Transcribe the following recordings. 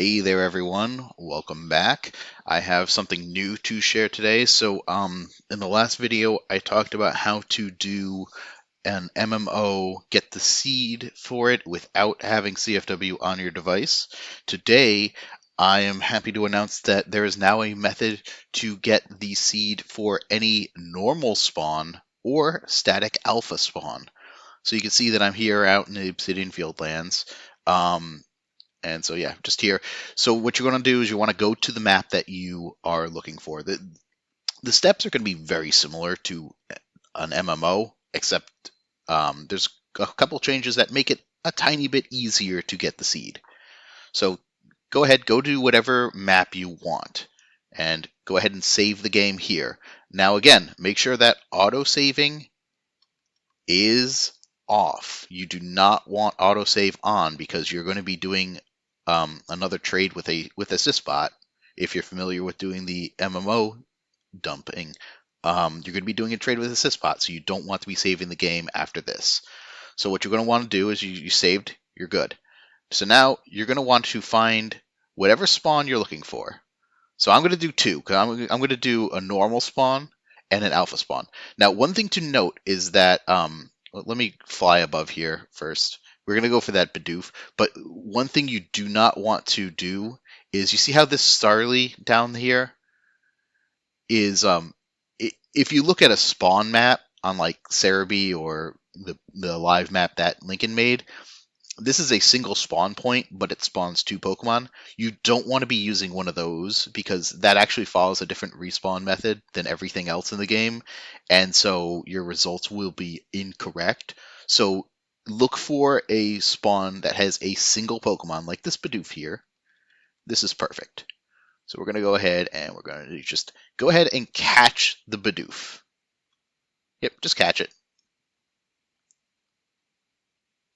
Hey there, everyone. Welcome back. I have something new to share today. In the last video, I talked about how to do an MMO, get the seed for it without having CFW on your device. Today, I am happy to announce that there is now a method to get the seed for any normal spawn or static alpha spawn. So you can see that I'm here out in the Obsidian Fieldlands. And so, yeah, just here. So what you're going to do is you want to go to the map that you are looking for. The steps are going to be very similar to an MMO, except there's a couple changes that make it a tiny bit easier to get the seed. So go ahead, go to whatever map you want, and go ahead and save the game here. Now again, make sure that auto-saving is off. You do not want autosave on because you're going to be doing another trade with a SysBot. If you're familiar with doing the MMO dumping, you're going to be doing a trade with a SysBot, so you don't want to be saving the game after this. So what you're going to want to do is you saved, you're good. So now you're going to want to find whatever spawn you're looking for. So I'm going to do two, because I'm going to do a normal spawn and an alpha spawn. Now, one thing to note is that, let me fly above here first. We're going to go for that Bidoof. But one thing you do not want to do is, you see how this Starly down here is, if you look at a spawn map on like Cerebi or the live map that Lincoln made, this is a single spawn point, but it spawns 2 Pokemon. You don't want to be using one of those because that actually follows a different respawn method than everything else in the game, and so your results will be incorrect. So look for a spawn that has a single Pokemon, like this Bidoof here. This is perfect. So we're going to go ahead and we're going to just go ahead and catch the Bidoof. Yep, just catch it.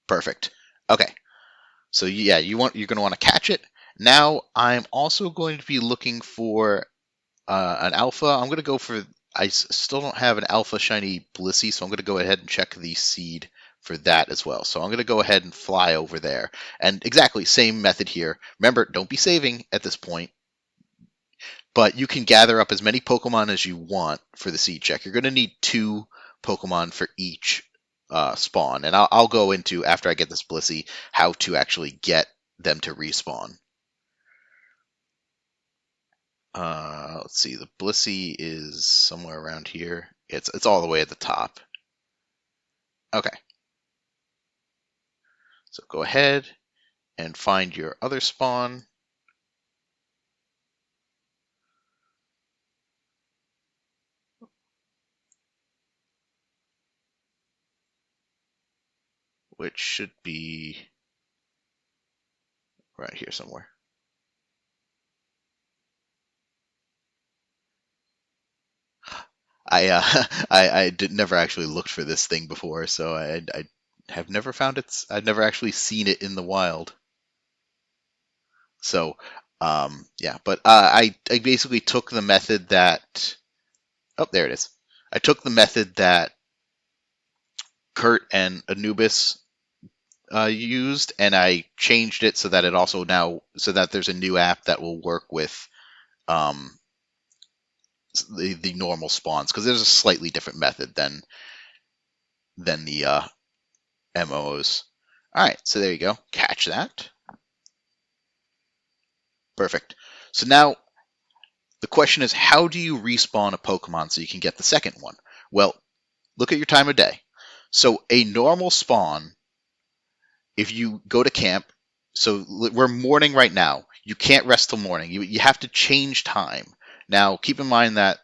Perfect. Okay. So yeah, you're going to want to catch it. Now I'm also going to be looking for an alpha. I'm going to go for, I still don't have an alpha shiny Blissey, so I'm going to go ahead and check the seed for that as well. So I'm going to go ahead and fly over there. And exactly, same method here. Remember, don't be saving at this point. But you can gather up as many Pokemon as you want for the seed check. You're going to need 2 Pokemon for each spawn. And I'll go into, after I get this Blissey, how to actually get them to respawn. Let's see, the Blissey is somewhere around here. It's all the way at the top. Okay. So go ahead and find your other spawn. Which should be right here somewhere. I never actually looked for this thing before, so I have never found it. I've never actually seen it in the wild. So, yeah, but I basically took the method that, oh, there it is. I took the method that Kurt and Anubis used, and I changed it so that it also now, so that there's a new app that will work with the normal spawns, because there's a slightly different method than the MOs. All right, so there you go. Catch that. Perfect. So now the question is, how do you respawn a Pokemon so you can get the second one? Well, look at your time of day. So a normal spawn, if you go to camp, so we're morning right now. You can't rest till morning. You have to change time. Now, keep in mind that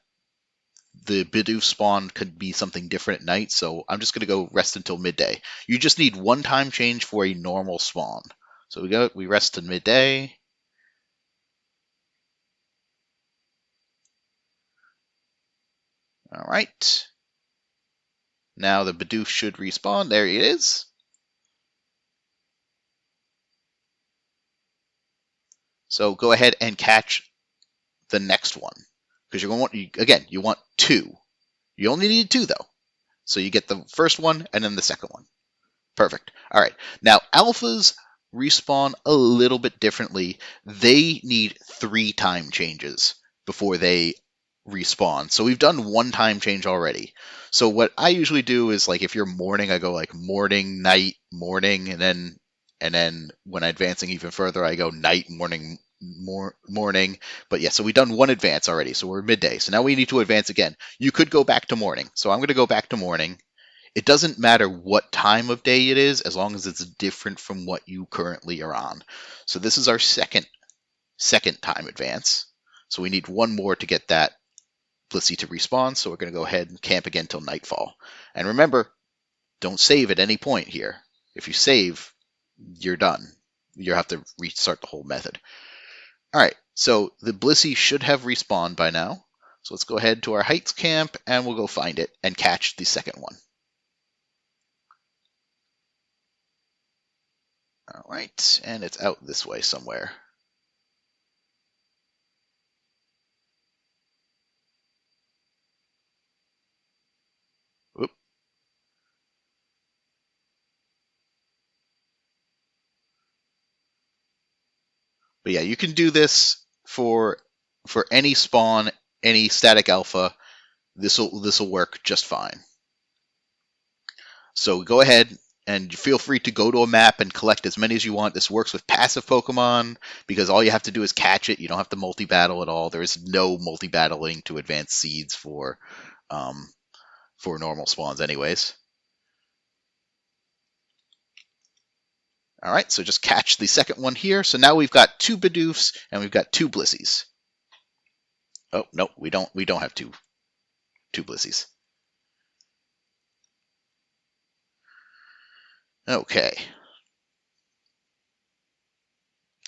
the Bidoof spawn could be something different at night, so I'm just going to go rest until midday. You just need 1 time change for a normal spawn. So we rest to midday. All right. Now the Bidoof should respawn. There it is. So go ahead and catch the next one, because you're going to want, again, you want 2. You only need 2 though. So you get the first one and then the second one. Perfect. All right. Now alphas respawn a little bit differently. They need 3 time changes before they respawn. So we've done 1 time change already. So what I usually do is, like, if you're morning, I go like morning, night, morning, and then when I'm advancing even further, I go night, morning, morning. But yeah, so we've done 1 advance already. So we're midday. So now we need to advance again. You could go back to morning. So I'm going to go back to morning. It doesn't matter what time of day it is, as long as it's different from what you currently are on. So this is our second time advance. So we need 1 more to get that Blissey to respawn. So we're going to go ahead and camp again till nightfall. And remember, don't save at any point here. If you save, you're done. You have to restart the whole method. All right, so the Blissey should have respawned by now. So let's go ahead to our Heights camp, and we'll go find it and catch the second one. All right, and it's out this way somewhere. Whoop. But yeah, you can do this for any spawn, any static alpha. This will work just fine. So go ahead and feel free to go to a map and collect as many as you want. This works with passive Pokemon because all you have to do is catch it. You don't have to multi-battle at all. There is no multi-battling to advance seeds for normal spawns anyways. All right, so just catch the second one here. So now we've got 2 Bidoofs and we've got 2 Blissies. Oh, no, we don't have two Blissies. Okay.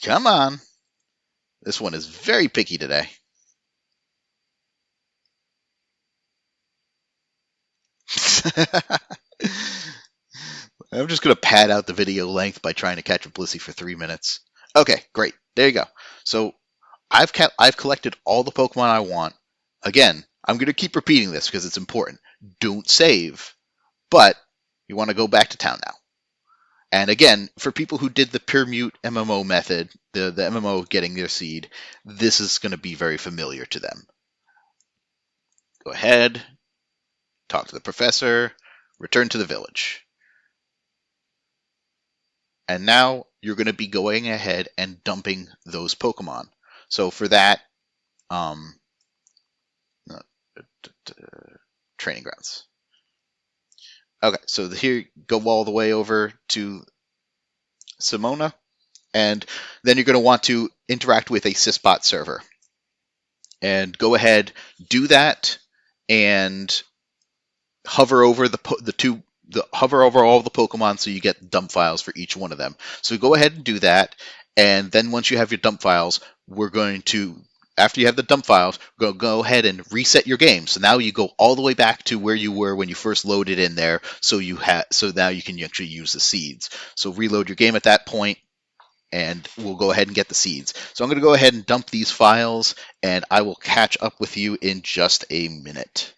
Come on. This one is very picky today. I'm just going to pad out the video length by trying to catch a Blissey for 3 minutes. Okay, great. There you go. So I've collected all the Pokemon I want. Again, I'm going to keep repeating this because it's important. Don't save, but you want to go back to town now. And again, for people who did the pure mute MMO method, the MMO getting their seed, this is going to be very familiar to them. Go ahead, talk to the professor, return to the village. And now you're going to be going ahead and dumping those Pokemon. So for that, training grounds. Okay, so here, go all the way over to Simona, and then you're going to want to interact with a Sysbot server. And go ahead, do that, and hover over hover over all the Pokemon so you get dump files for each one of them. So go ahead and do that, and then once you have your dump files, we're going to, after you have the dump files, we're going to go ahead and reset your game. So now you go all the way back to where you were when you first loaded in there, so now you can actually use the seeds. So reload your game at that point, and we'll go ahead and get the seeds. So I'm going to go ahead and dump these files, and I will catch up with you in just a minute.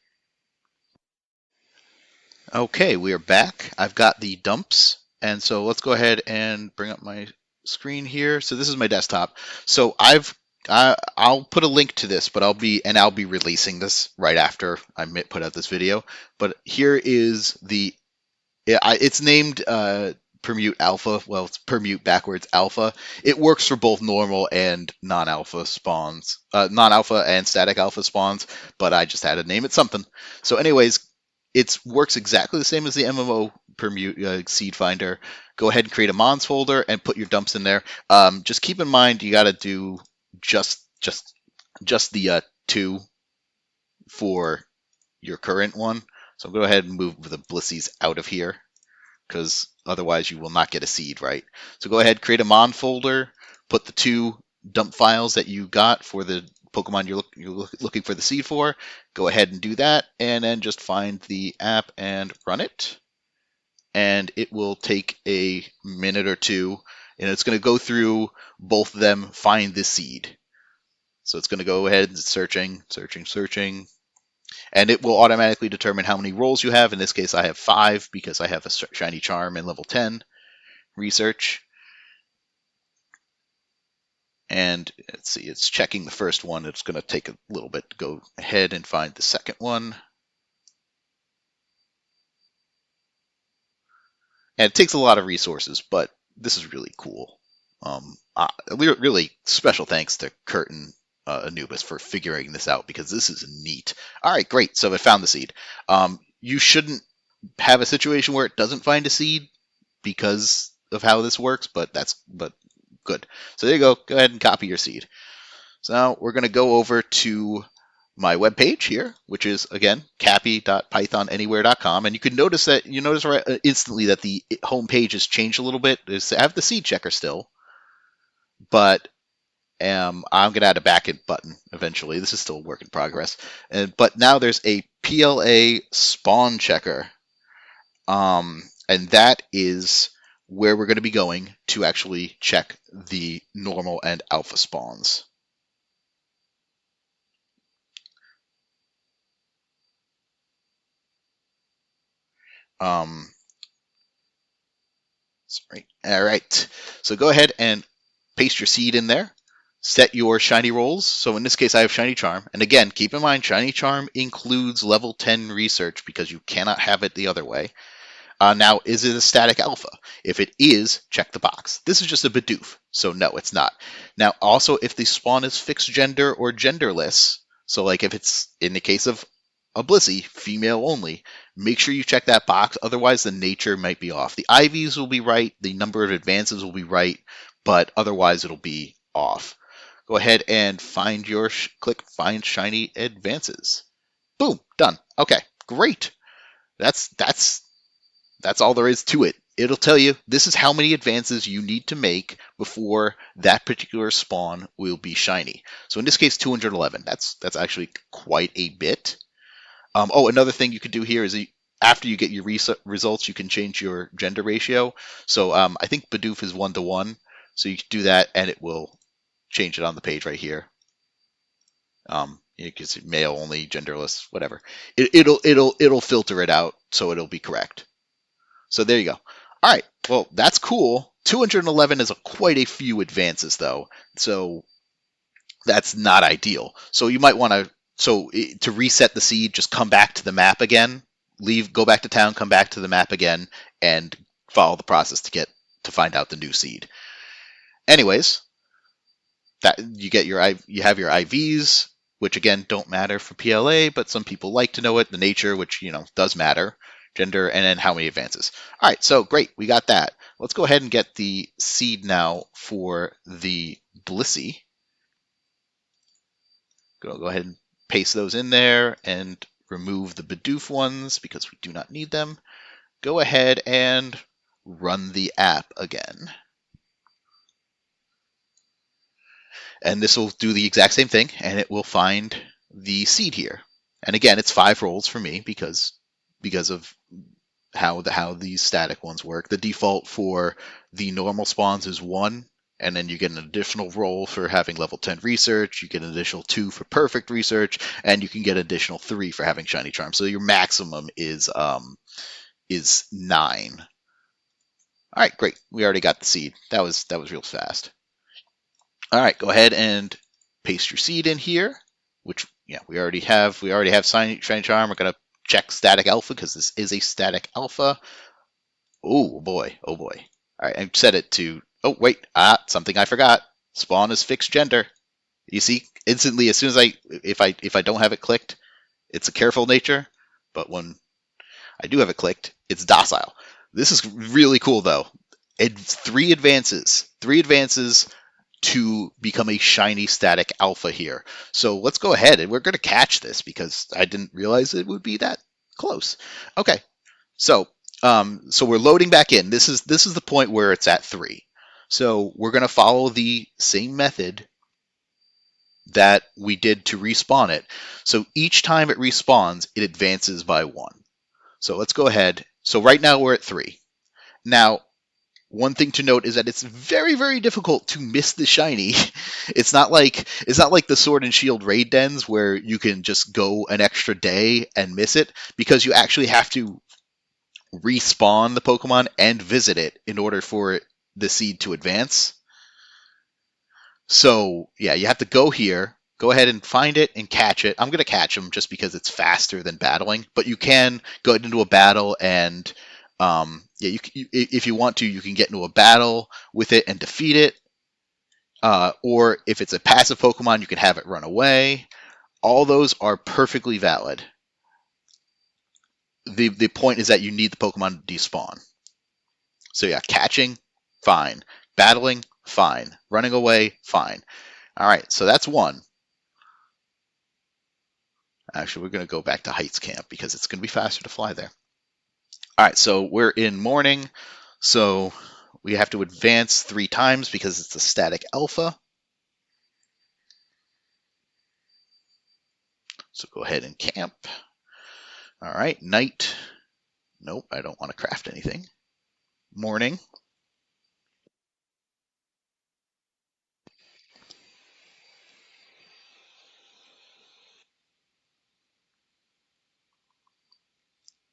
Okay, we are back. I've got the dumps, and so let's go ahead and bring up my screen here. So this is my desktop. So I'll put a link to this, but I'll be releasing this right after I put out this video. But here is it's named Permute Alpha. Well, it's Permute backwards Alpha. It works for both normal and non-alpha spawns, non-alpha and static alpha spawns. But I just had to name it something. So, anyways. It works exactly the same as the MMO Permute seed finder. Go ahead and create a Mons folder and put your dumps in there. Just keep in mind you got to do just the 2 for your current one. So go ahead and move the Blissies out of here because otherwise you will not get a seed, right? So go ahead, create a Mon folder, put the 2 dump files that you got for the Pokemon you're looking for the seed for. Go ahead and do that, and then just find the app and run it. And it will take a minute or 2, and it's going to go through both of them, find the seed. So it's going to go ahead and searching, and it will automatically determine how many rolls you have. In this case, I have 5 because I have a shiny charm in level 10. Research. And let's see, it's checking the first one. It's going to take a little bit to go ahead and find the second one. And it takes a lot of resources, but this is really cool. Really special thanks to Kurt and Anubis for figuring this out, because this is neat. All right, great. So I found the seed. You shouldn't have a situation where it doesn't find a seed because of how this works, but good. So there you go. Go ahead and copy your seed. So now we're going to go over to my webpage here, which is, again, cappy.pythonanywhere.com. And you notice right instantly that the home page has changed a little bit. I have the seed checker still, but I'm going to add a backend button eventually. This is still a work in progress. But now there's a PLA spawn checker. And that is where we're going to be going to actually check the normal and alpha spawns. Sorry. All right. So go ahead and paste your seed in there. Set your shiny rolls. So in this case, I have shiny charm. And again, keep in mind, shiny charm includes level 10 research because you cannot have it the other way. Now, is it a static alpha? If it is, check the box. This is just a Bidoof, so no, it's not. Now, also, if the spawn is fixed gender or genderless, so like if it's, in the case of a Blissey, female only, make sure you check that box, otherwise the nature might be off. The IVs will be right, the number of advances will be right, but otherwise it'll be off. Go ahead and find your, click Find Shiny Advances. Boom, done. Okay, great. That's all there is to it. It'll tell you this is how many advances you need to make before that particular spawn will be shiny. So in this case, 211. That's actually quite a bit. Another thing you could do here is after you get your results, you can change your gender ratio. So I think Bidoof is 1:1. So you can do that, and it will change it on the page right here. You can see male only, genderless, whatever. It'll filter it out, so it'll be correct. So there you go. All right. Well, that's cool. 211 is quite a few advances, though. So that's not ideal. So you might want to reset the seed, just come back to the map again. Go back to town, come back to the map again, and follow the process to find out the new seed. Anyways, that you have your IVs, which again don't matter for PLA, but some people like to know it. The nature, which does matter. Gender, and then how many advances. All right, so great, we got that. Let's go ahead and get the seed now for the Blissey. Go ahead and paste those in there and remove the Bidoof ones because we do not need them. Go ahead and run the app again. And this will do the exact same thing, and it will find the seed here. And again, it's 5 rolls for me because of how these static ones work. The default for the normal spawns is 1, and then you get an additional roll for having level 10 research, you get an additional 2 for perfect research, and you can get an additional 3 for having shiny charm. So your maximum is 9. All right, great. We already got the seed. That was real fast. All right, go ahead and paste your seed in here, which we already have. We already have shiny charm. We're gonna check static alpha because this is a static alpha. Oh boy. All right, I set it to, something I forgot. Spawn is fixed gender. You see, instantly, as soon as if I don't have it clicked, it's a careful nature, but when I do have it clicked, it's docile. This is really cool though. It's 3 advances to become a shiny static alpha here. So let's go ahead and we're going to catch this because I didn't realize it would be that close. Okay, so we're loading back in. This is the point where it's at 3. So we're going to follow the same method that we did to respawn it. So each time it respawns, it advances by 1. So let's go ahead. So right now we're at 3. Now, one thing to note is that it's very, very difficult to miss the shiny. It's not like the Sword and Shield raid dens where you can just go an extra day and miss it, because you actually have to respawn the Pokemon and visit it in order for the seed to advance. So yeah, you have to go here, go ahead and find it and catch it. I'm gonna catch him just because it's faster than battling, but you can go into a battle and yeah, if you want to, you can get into a battle with it and defeat it. Or if it's a passive Pokemon, you can have it run away. All those are perfectly valid. The point is that you need the Pokemon to despawn. So yeah, catching, fine. Battling, fine. Running away, fine. All right, so that's one. Actually, we're going to go back to Heights Camp because it's going to be faster to fly there. All right, so we're in morning. So we have to advance 3 times because it's a static alpha. So go ahead and camp. All right, night. Nope, I don't want to craft anything. Morning.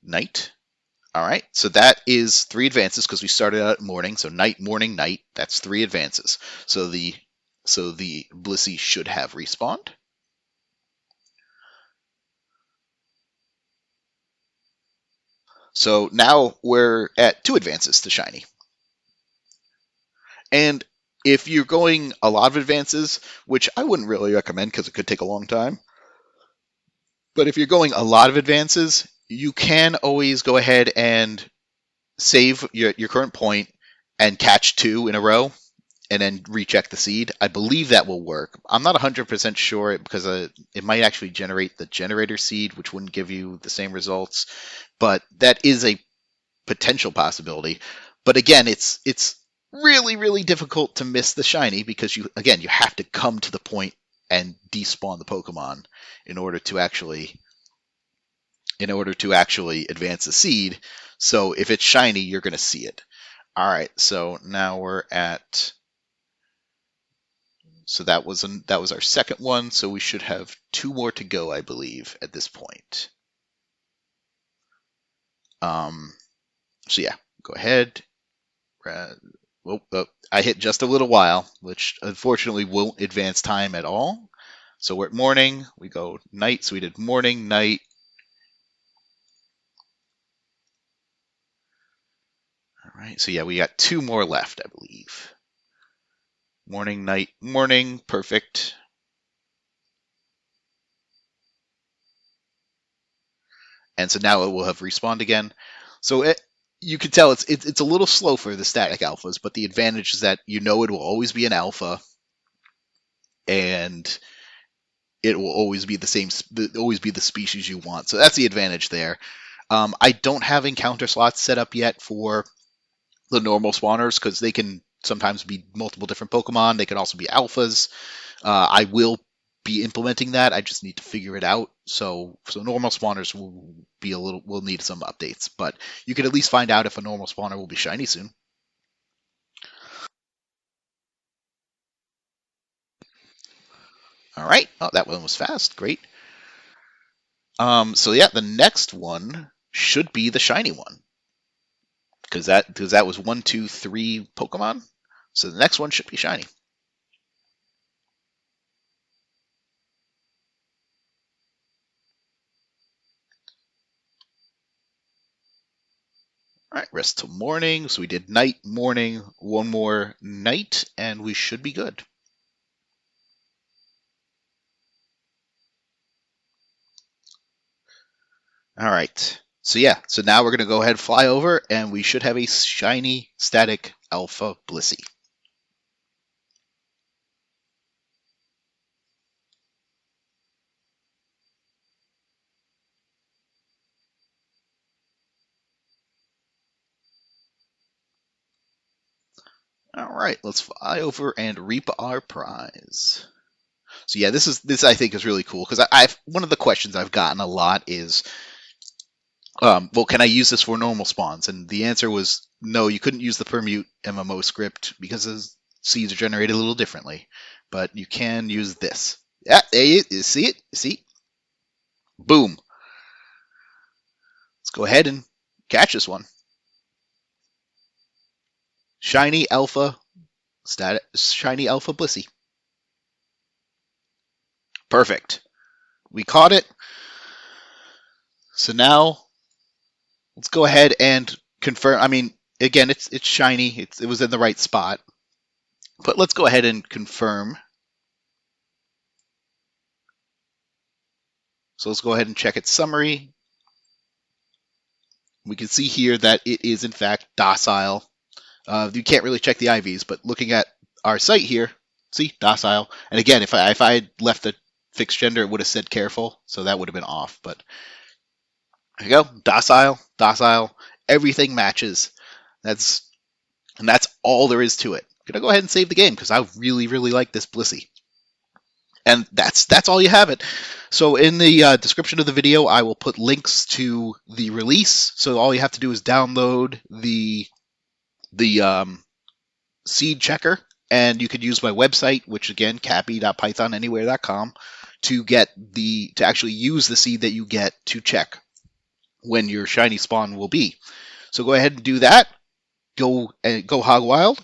Night. All right, so that is 3 advances because we started out at morning. So night, morning, night. That's 3 advances. So the Blissey should have respawned. So now we're at 2 advances to shiny. And if you're going a lot of advances, which I wouldn't really recommend because it could take a long time, but if you're going a lot of advances, you can always go ahead and save your current point and catch 2 in a row and then recheck the seed. I believe that will work. I'm not 100% sure because it might actually generate the generator seed, which wouldn't give you the same results, but that is a potential possibility. But again, it's really, really difficult to miss the shiny because you have to come to the point and despawn the Pokemon in order to actually advance the seed. So if it's shiny, you're going to see it. All right, so now we're at. So that was our second one. So we should have 2 more to go, I believe, at this point. So yeah, go ahead. I hit just a little while, which unfortunately won't advance time at all. So we're at morning. We go night. So we did morning, night. All right. So yeah, we got 2 more left, I believe. Morning, night, morning. Perfect. And so now it will have respawned again. So you can tell it's a little slow for the static alphas, but the advantage is that it will always be an alpha, and it will always be the species you want. So that's the advantage there. I don't have encounter slots set up yet for the normal spawners because they can sometimes be multiple different Pokemon. They can also be alphas. I will be implementing that. I just need to figure it out. So normal spawners will need some updates, but you can at least find out if a normal spawner will be shiny soon. All right. Oh, that one was fast. Great. So yeah, the next one should be the shiny one because that was 1, 2, 3 Pokemon. So the next one should be shiny. All right, rest till morning. So we did night, morning, 1 more night, and we should be good. All right. So yeah, so now we're going to go ahead and fly over, and we should have a shiny static alpha Blissey. All right, let's fly over and reap our prize. So yeah, this I think is really cool because I've one of the questions I've gotten a lot is, well, can I use this for normal spawns? And the answer was no. You couldn't use the permute MMO script because the seeds are generated a little differently, but you can use this. Yeah, there you see it. You see, boom. Let's go ahead and catch this one. Shiny alpha Blissey. Perfect. We caught it. So now let's go ahead and confirm. I mean, again, it's shiny. It was in the right spot. But let's go ahead and confirm. So let's go ahead and check its summary. We can see here that it is in fact docile. You can't really check the IVs, but looking at our site here, see, docile. And again, if I had left the fixed gender, it would have said careful, so that would have been off. But there you go, docile, docile. Everything matches. That's all there is to it. I'm gonna go ahead and save the game because I really, really like this Blissey. And that's all you have it. So in the description of the video, I will put links to the release. So all you have to do is download the seed checker, and you could use my website, which again, cappy.pythonanywhere.com, to actually use the seed that you get to check when your shiny spawn will be. So go ahead and do that. Go hog wild.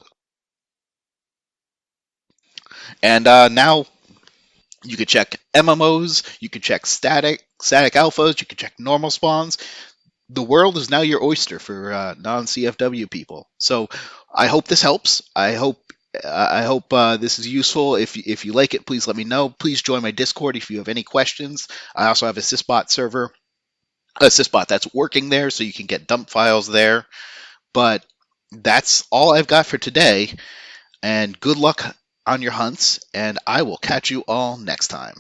And now you could check MMOs, you could check static alphas, you could check normal spawns. The world is now your oyster for non-CFW people. So I hope this helps. I hope this is useful. If you like it, please let me know. Please join my Discord if you have any questions. I also have a Sysbot server, a Sysbot that's working there, so you can get dump files there. But that's all I've got for today. And good luck on your hunts, and I will catch you all next time.